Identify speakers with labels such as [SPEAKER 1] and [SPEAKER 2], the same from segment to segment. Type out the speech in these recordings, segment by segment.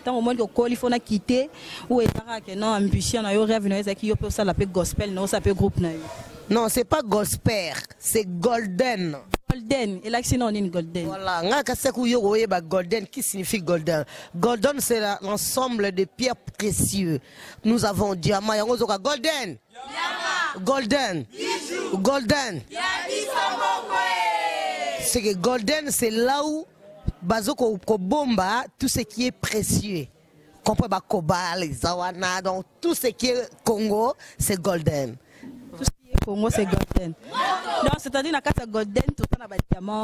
[SPEAKER 1] tant au moins que il faut na quitter ou ezaka que non ambition na yo rêve na ezaki yo peut ça la gospel non ça peut groupe na yo.
[SPEAKER 2] Non, c'est pas gospel, c'est golden.
[SPEAKER 1] Golden, et là sinon on est une golden.
[SPEAKER 2] Voilà, ngaka seku yo oyeba golden, qui signifie golden? Golden c'est l'ensemble de pierres précieuses. Nous avons diamant, yango zoka golden. Golden. Golden. C'est que golden c'est là où bazoko ko bomba tout ce qui est précieux. Comprends ba cobalt, les zawana, donc tout ce qui est Congo, c'est golden.
[SPEAKER 1] Congo c'est golden. Donc c'est-à-dire na kata golden tout na ba diamant.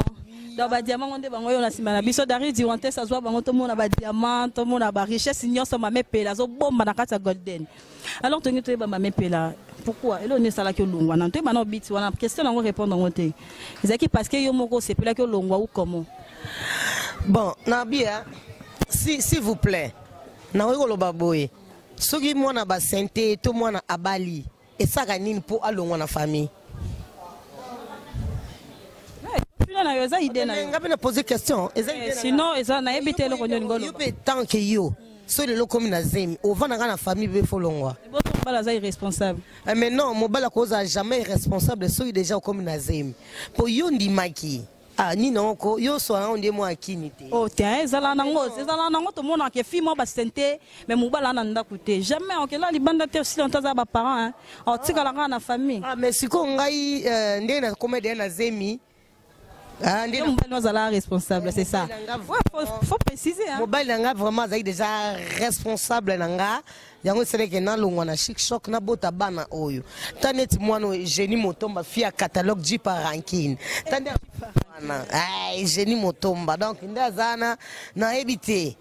[SPEAKER 1] Donc ba diamant on de bango yo na simana biso dari diwanté ça soit bango to mo na ba diamant, to mo na ba richesse nyonso mame pela zo bomba na kata golden. Alors tu to ba mame pela. Pourquoi? Et là on est ça là que longwa na to ba na bit wana question na répondre en côté. Ezaki parce que yo moko c'est pela que longwa ou comment?
[SPEAKER 2] Bon, na bien s'il vous plaît. Na weko lo baboye. Soki mo na ba santé to mo na abali. Et ça gagne pour aller dans la famille. Je vais poser question.
[SPEAKER 1] Sinon, ils évité le cognon.
[SPEAKER 2] Il peut tant que yo. Sur le comme na zemi, au vent dans la famille be folongwa.
[SPEAKER 1] Irresponsable.
[SPEAKER 2] Mais non, mon bala cause jamais responsable sur déjà comme na zemi. Pour yo ndi maki. Ah ni non ko yo so on de moi kinité.
[SPEAKER 1] Oh tiens, ezala nango to mona ke fi mo ba santé mais mobala na ndakuté. Jamais on ke la libanda te si on taza ba parents hein. On tika la na famille.
[SPEAKER 2] Ah mais si ko ngai ndé na comédien na zemi. Ah ndé
[SPEAKER 1] mobala zala responsable, c'est ça. Ouais, faut préciser hein.
[SPEAKER 2] Mobile nga vraiment zai déjà responsable nanga. Yango c'est que na longwa na chic choc na bota bana oyo. Tanet mwana génie motomba fia catalogue ji par ranking. Tande ay génie motomba donc ndazana na ebité.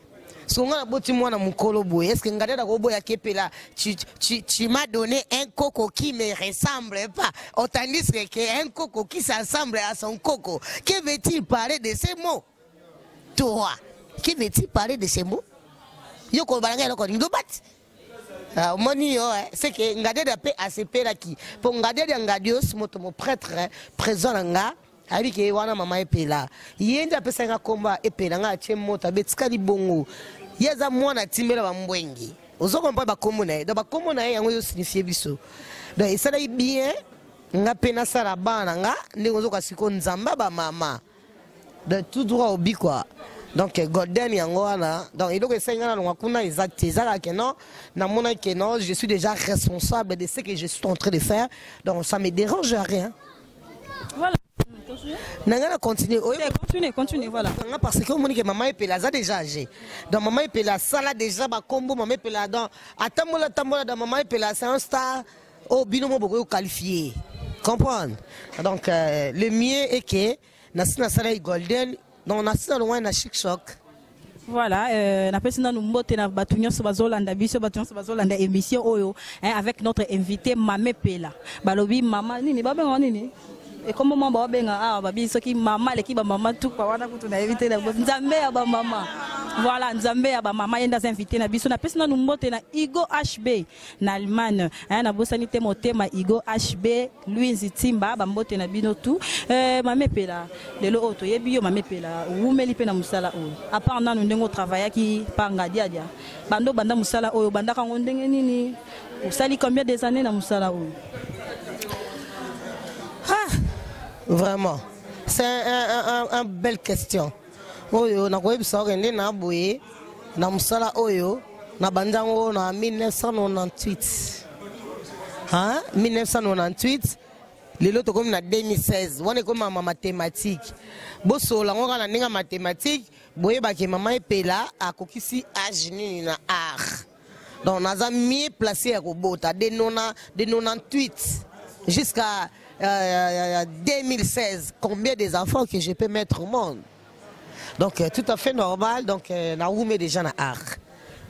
[SPEAKER 2] Songa boti mwana mukolo boy. Est-ce que ngade da ko boya kepela tu m'as donné un coco qui me ressemble pas. Tandis que un coco qui s'assemble à son coco. Que veut-il parler de ces mots? Toi, qui veut-il parler de ces mots? Yo ko balanga lo ko ndo bat. Moni c'est que ngade da pe asepela ki pour ngade da ngadios moto mo prêtre présent nga ali ke wana mama epela yenda pesa nga komba epela nga che moto betika libongo yeza mwana timela ba mbwengi ozokompa ba komona da ba komona yango yo signifie biso donc esala bien nga pena sala bana nga ndingo zoka siko nzamba ba mama de tout droit au bi quoi. Donc golden yango wana donc il doit essayer na kuna exact ezala que non na mona que non je suis déjà responsable de ce que je suis en train de faire donc ça me dérange rien.
[SPEAKER 1] Voilà.
[SPEAKER 2] Nanga continue.
[SPEAKER 1] Continue voilà.
[SPEAKER 2] Parce que moni que maman epela za déjà âgé. Donc maman epela sala déjà ba combo maman epela donc atamola dans maman epela c'est un star au binomo beaucoup qualifié. Comprendre. Donc le mieux est que na sala golden. Donc on a ça loin na chic choc.
[SPEAKER 1] Voilà, na pesina numbote na batunyo so bazolanda biso batunyo so bazolanda émission oyo avec notre invité Mame Pela. Balobi mama nini babenga nini? Et comme maman babenga ah babi soki mama leki ba mama tout pa wana kutu na invité na nzambe ya ba mama. Voilà, nzambe ya ba mama yenda invité na biso na pesina numbote na Igo HB na Allemagne. Na bosani te motema Igo HB Louis Timba ba mbote na bino tout. Mame Pela lelo oto yebi yo Mame Pela wumeli pe na musala oyo. À part nanu ndengo travailler ki panga dia. Bando banda musala oyo banda kango ndenge nini? Usali combien des années na musala oyo?
[SPEAKER 2] Vraiment, c'est une belle question. Oyo na koyebi sa okende na boye na musala oyo na bandango na 1998. Hein? 1998 lelo to comme na 2016. Wana comme ma mathématique. Boso la ngora na ninga mathématique, boye ba ke mama epela akokisi âge nini na art. Donc naza mieux placé à kobota de 98 jusqu'à 2016, combien des enfants que je peux mettre au monde. Donc tout à fait normal, donc na oume déjà na art.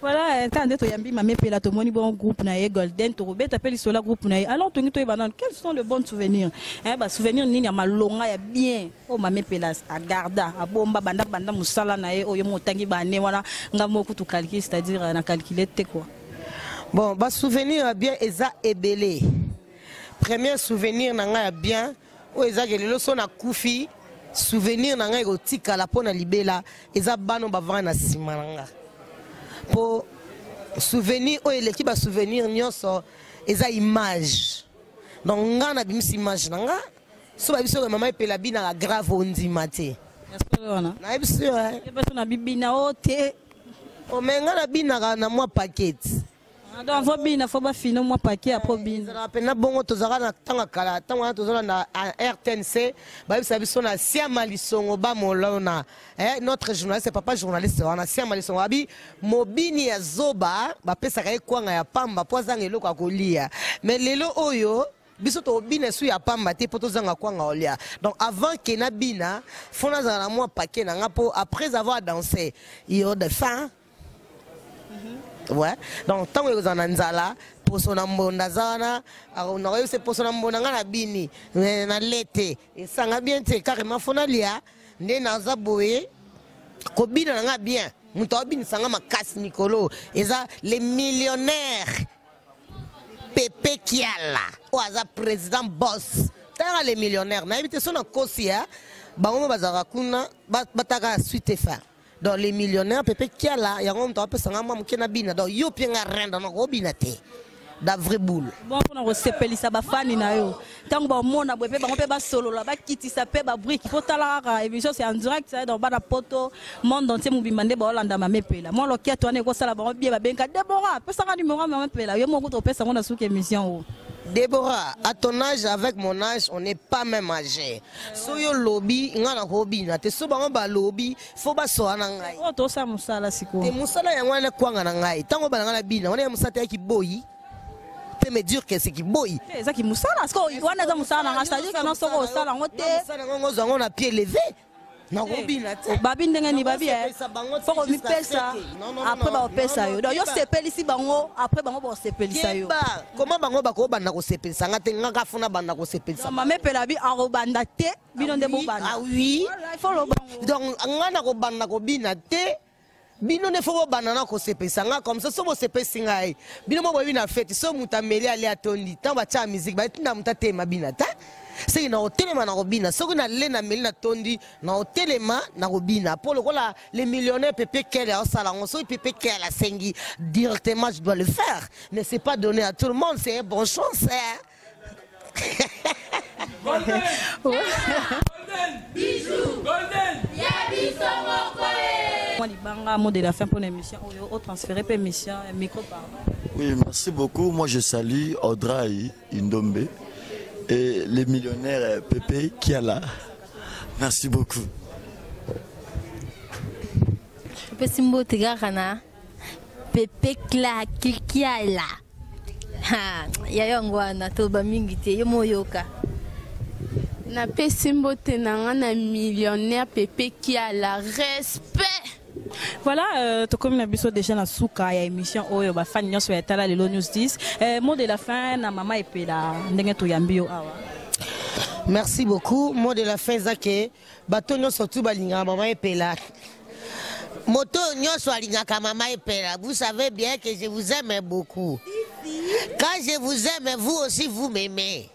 [SPEAKER 1] Voilà, quand tu yambi Mame Pela to moni bon groupe na Golden to robet appelle sur la groupe na. Alors tu ngi banan quels sont les bons souvenirs? Ba souvenir nini ya malonga ya bien. Oh Mame Pela a garda, a bomba banda musala na oyo motangi ba ne wana ngamo kutu calculer, c'est-à-dire na calculer te quoi.
[SPEAKER 2] Bon, ba souvenir bien eza ebelé. Premier souvenir nanga bien o ezake lelo so na kufi souvenir nanga egotika la pona libela eza bano bavana na sima nanga pour souvenir o eleki ba souvenir nyonso eza image donc nga na bimisi image nanga so ba biso mama epela bina la grave ondima te na biso
[SPEAKER 1] na bibina ote
[SPEAKER 2] o menga na bina na moi paquet
[SPEAKER 1] donc faut bina faut ba fino moi paquet après bina
[SPEAKER 2] na pena bongo tozaka na tanga kala tanga tozola na RTNC ba biso na siama lisongo ba molona notre journaliste papa journaliste on a siama lisongo abi mobini ya zoba ba pesa ka ekwanga ya pamba po zanga eloko akolia mais lelo oyo biso to bina su ya pamba te poto zanga kwanga olia donc avant que na bina fona za na moi paquet na ngapo après avoir dansé yo de fin. Ouais, donc tant que vous en avez pour son ambonda zana, on a réussi pour son ambonda na bini, na l'été, et ça a bien été carrément fonalia, né dans Zaboé, Kobina n'a bien, Moutobin sanga ma casse Nicolo, et ça les millionnaires, Pepe Kiala, ou à président boss, t'as les millionnaires, n'a évité son kosia, Bango Bazarakuna, Bataka suite et faire. Dans les millionnaires, Pepe Kiala, il y a un peu de maman qui n'a bina, donc yo bien rien dans nos binate, da vraie boule.
[SPEAKER 1] Bon, on a sepeli ça bafani na yo. Tant que bon na bébé, on peut pas solo là, ba kiti ça peut ba brique. Il faut talara émission c'est en direct, ça dans bas poto, monde entier mon bimande ba Hollanda ma mepela. Moi le qui a tourné ko sala ba bien ba benka Déborah, peut ça numéro ma mepela. Yo mo ko to pesa on a sous émission.
[SPEAKER 2] Déborah, à ton âge, avec mon âge, on n'est pas même âgé. Si yo lobby, on a hobby, na te so ba ba lobby, faut ba so anangai.
[SPEAKER 1] Oh to ça musala siko.
[SPEAKER 2] Te musala ya ngwana kwanga nangai. Tango ba ngala bina, on est musata ki boyi. Te me dire que c'est qui boyi.
[SPEAKER 1] Ça qui musala, parce que on a musala na c'est-à-dire que non so ko sala ngote.
[SPEAKER 2] Musala ngo zo on a pied levé. Na robina te.
[SPEAKER 1] Babi ndenge ni babi faut ko mi pesa. Après ba pesa yo. Donc yo sepelisi bango, après bango ba sepelisa yo.
[SPEAKER 2] Comment bango ba ko banda ko sepelisa ngate ngaka funa banda ko sepelisa.
[SPEAKER 1] Mama pela bi arobanda te, bino nde bo banda.
[SPEAKER 2] Ah oui.
[SPEAKER 1] Il faut le bango.
[SPEAKER 2] Donc ngana ko banda ko bina te. Bino ne faut pas banana ko sepelisa nga comme ça so bo sepelisi ngai. Bino mo bobi na fête so mutameli ali atondi. Tant ba cha musique ba tinda mutate mabina ta. C'est na hotelema na robina soko na lena melina tondi na hotelema na robina pour le là les millionnaires Pepe Kele au salon so Pepe Kele la sengi directement je dois le faire mais c'est pas donné à tout le monde c'est un bon chance
[SPEAKER 3] Golden bisous Golden ya biso moko
[SPEAKER 1] moi libanga mot de la fin pour l'émission au transférer per mission micro pardon.
[SPEAKER 4] Oui, merci beaucoup. Moi je salue Audrey Indombe et les millionnaires Pepe Kiala. Merci beaucoup.
[SPEAKER 5] Pepe Simbo Tigakana Pepe Kiala. Ha, yayongwana toba mingi te yomoyoka.
[SPEAKER 6] Na pe Simbo tenanga na millionnaire Pepe Kiala. Respect.
[SPEAKER 1] Voilà, tout comme l'habitude déjà na souka ya émission oyo ba fan nyonso ya tala lelo news 10. Mot de la fin na mama epela ndenge to yambio awa.
[SPEAKER 2] Merci beaucoup. Mot de la fin zake bato nyonso tu balinga mama epela. Moto nyonso alinga mama epela. Vous savez bien que je vous aime beaucoup. Quand je vous aime, vous aussi vous m'aimez.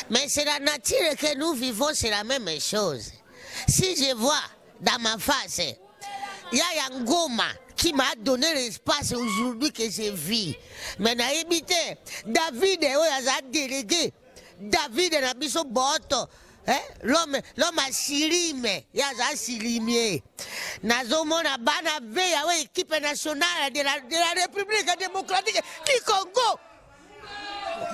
[SPEAKER 2] Mais c'est la nature que nous vivons, c'est la même chose. Si je vois dans ma face il y a Ngoma qui m'a donné l'espace aujourd'hui que je vis. Mais n'a évité David a délégué. David n'a pas boto. L'homme a sirimé. Il y a sirimé. Nazomona bana veya équipe nationale de la République démocratique du Congo.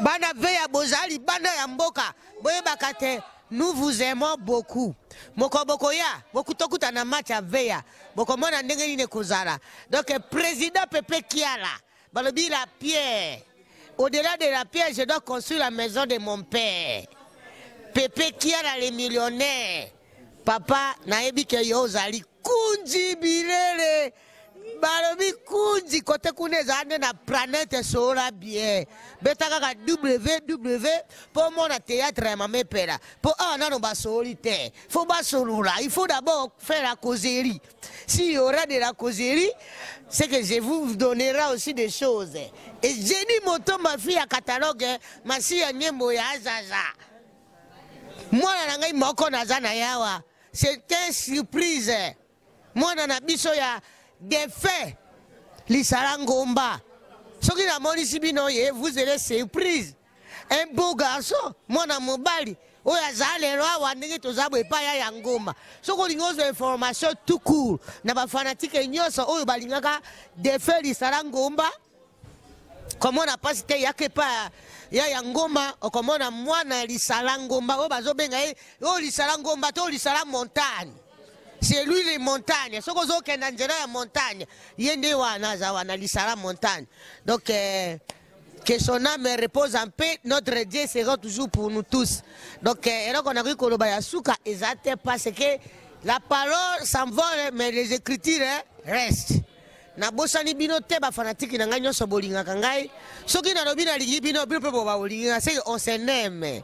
[SPEAKER 2] Bana veya bozali bana ya mboka. Boye bakate. Nous vous aimons beaucoup. Mokobokoya, beaucoup tokuta na match à veya. Bokomona ndenge ni kozala. Donc président Pepe Kiala, balobi la pierre. Au-delà de la pierre, je dois construire la maison de mon père. Pepe Kiala les millionnaires. Papa naebi ke yo zali kunji bilele. Balobi kunji kote kuneza ande na planète sola bien. Betaka ka www pour mon théâtre et ma mepela. Pour un an ba solitaire. Faut pas solula. Il faut d'abord faire la causerie. S'il y aura de la causerie, c'est que je vous donnerai aussi des choses. Et Jenny Moto, ma fille à catalogue, ma fille à Nyembo ya Zaza. Moi na ngai moko na zana yawa. C'est une surprise. Moi na biso ya des faits. lisala ngomba. Soki na moni sibino ye, vous allez surprise. Un beau garçon, mwana mobali. Oya zale roa wandenge tozabo epaya ya ngomba. Soko lingozo information tout court. Na ba fanatique nyoso oyo balingaka defer lisala ngomba. Comment on a pas cité yakepa ya ngomba, comment on a mwana lisala ngomba o bazo benga o lisala ngomba to lisala montagne. C'est lui les montagnes. Soko zo kenda njera ya montagne. Yende wana za wana lisala montagne. Donc que son âme repose en paix, notre Dieu sera toujours pour nous tous. Donc, on a vu que le Bayasuka exact parce que la parole s'envole, mais les écritures restent. Na bosani bino te ba fanatique na nganyo so bolinga kangai. Soki na lobina ligi bino bino pe ba bolinga, c'est on s'aime.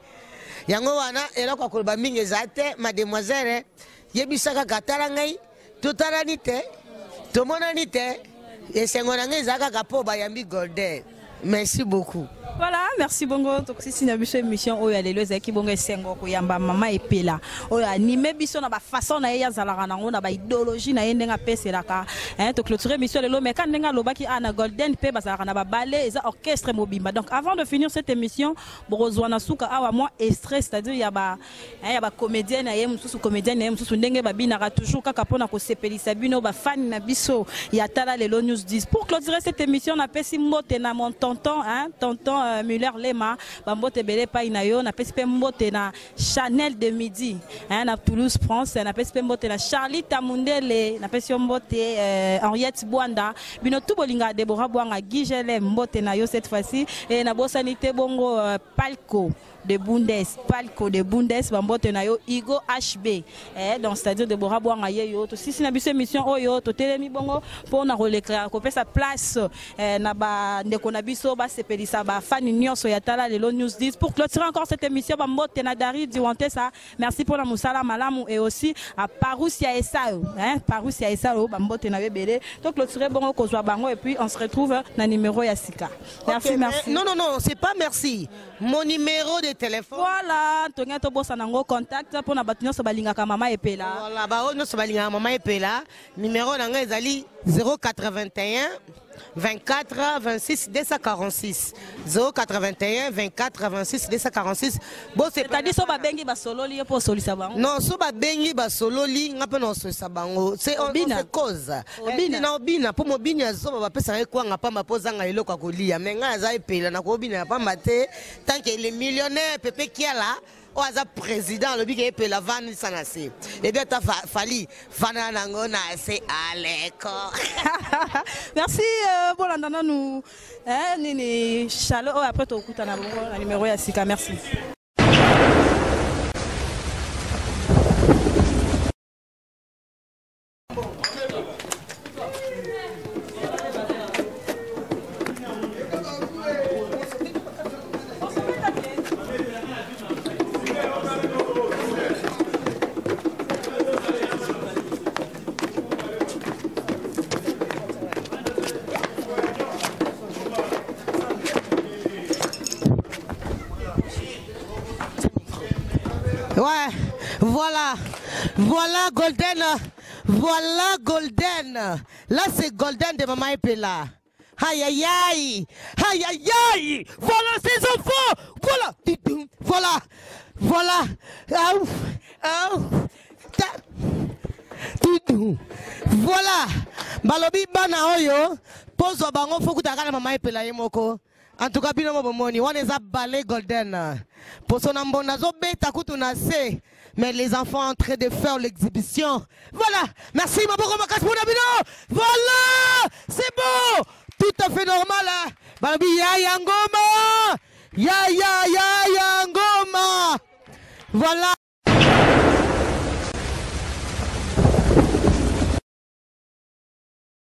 [SPEAKER 2] Yango wana eloko ko ba mingi exact, mademoiselle, yebisaka katala ngai, totalani te, tomonani te, et sengona ngai zaka kapo ba yambi golden. Merci beaucoup.
[SPEAKER 1] Voilà, merci bongo. Donc si na biso émission oyo alelo ezaki bongo esengo ko yamba mama epela. Oyo animé biso na ba façon na ya zalaka nango na ba idéologie na yendenga peselaka. To clôturer émission lelo mais quand ndenga lobaki ana golden pe bazalaka na ba ballet eza orchestre mobimba. Donc avant de finir cette émission, borozwana suka awa moi extrait, c'est-à-dire ya ba comédienne ya mususu comédienne ya mususu ndenge ba binaka toujours kaka pona ko sepelisa bino ba fan na biso ya tala lelo news 10. Pour clôturer cette émission na pesi mbote na mon tonton tonton Muller Lema bambote belé pa inayo na pesi mbote na Chanel de midi na Toulouse France na pesi mbote na Charlie Tamundele na pesi mbote Henriette Bwanda bino tout bolinga Deborah Bwanga Gigele mbote na yo cette fois-ci et na bosanité bongo Palco de Bundes bambote na yo Igo HB donc c'est-à-dire Deborah Bwanga yo to si na biso émission oyo to telemi bongo pour na relève ko pesa place na ba ndeko na biso ba sepelisa ba fan nyonso ya tala lelo news 10. Pour clôturer encore cette émission bambote na Dari Diwante ça merci pour la musala malamu et aussi à Parousia Esao Parousia Esao bambote na bebele to clôturer bongo ko zwa bango et puis on se retrouve na numéro ya Sika. Merci okay, merci.
[SPEAKER 2] Non c'est pas merci. Mon numéro de téléphone.
[SPEAKER 1] Voilà, tonga to bossa nango contact pour na batunyo so balingaka mama epela.
[SPEAKER 2] Voilà, ba ono so balingaka mama epela. Numéro nanga ezali 081 24 26 246 081 24 26 246. Bon
[SPEAKER 1] c'est-à-dire so ba bengi ba sololi pour solisa bango.
[SPEAKER 2] Non, so ba bengi ba sololi ngape no solisa bango. C'est une cause. Obina pour mobina so ba pesa kwa ngapa mapoza nga eloko akolia. Menga za epela na ko obina pa mate tant que les millionnaires Pepe Kiala ou as président le big epela la vanne sanase. Et bien ta fali fana nango na c'est aleko.
[SPEAKER 1] Merci pour l'entendre nous nini chalo après to kuta na bongo na numéro ya Sika merci.
[SPEAKER 2] Ouais, voilà Golden. Là c'est Golden de Maman Epela. Aïe aïe aïe, aïe aïe aïe. Voilà ces enfants. Voilà. Voilà. Balobi bana oyo. Pose bango faut que tu Maman Epela yemoko. En tout cas, bino mobomoni, on les a balé Golden. Pour son ambonazo beta kutunase. Mais les enfants sont en train de faire l'exhibition. Voilà. Merci, ma bonne voilà. C'est beau. Tout à fait normal. Babi ya ngoma. Ya ngoma. Voilà.